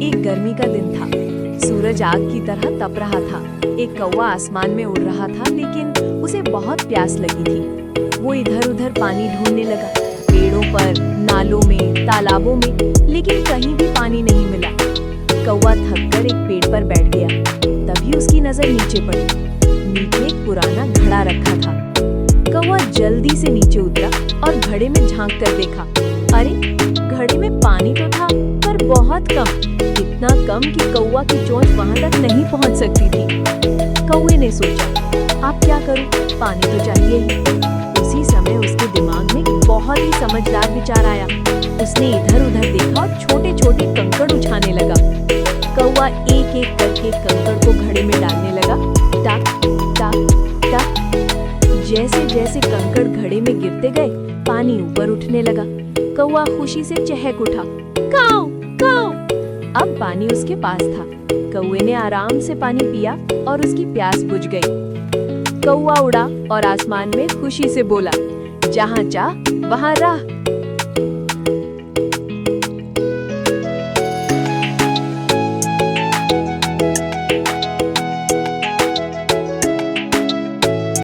एक गर्मी का दिन था। सूरज आग की तरह तप रहा था। एक कौवा आसमान में उड़ रहा था, लेकिन उसे बहुत प्यास लगी थी। वो इधर उधर पानी ढूंढने लगा, पेड़ों पर, नालों में, तालाबों में, लेकिन कहीं भी पानी नहीं मिला। कौवा थककर एक पेड़ पर बैठ गया। तभी उसकी नजर नीचे पड़ी। नीचे एक पुराना घड़ा रखा था। कौवा जल्दी से नीचे उतरा और घड़े में झांक कर देखा। अरे, घड़े में पानी तो था, पर बहुत कम, इतना कम कि कौवा की चोंच वहां तक नहीं पहुंच सकती थी। कौवे ने सोचा, अब क्या करूं, पानी तो चाहिए ही। उसी समय उसके दिमाग में एक बहुत ही समझदार विचार आया। उसने इधर उधर देखा और छोटे छोटे कंकड़ उठाने लगा। कौवा एक एक करके कंकड़ को घड़े में डालने लगा। टक टक टक। जैसे जैसे कंकड़ घड़े में गिरते गए, पानी ऊपर उठने लगा। कौवा खुशी से चहक उठा, काऊ काऊ। अब पानी उसके पास था। कौवे ने आराम से पानी पिया और उसकी प्यास बुझ गई। कौवा उड़ा और आसमान में खुशी से बोला, जहाँ चाह वहाँ राह।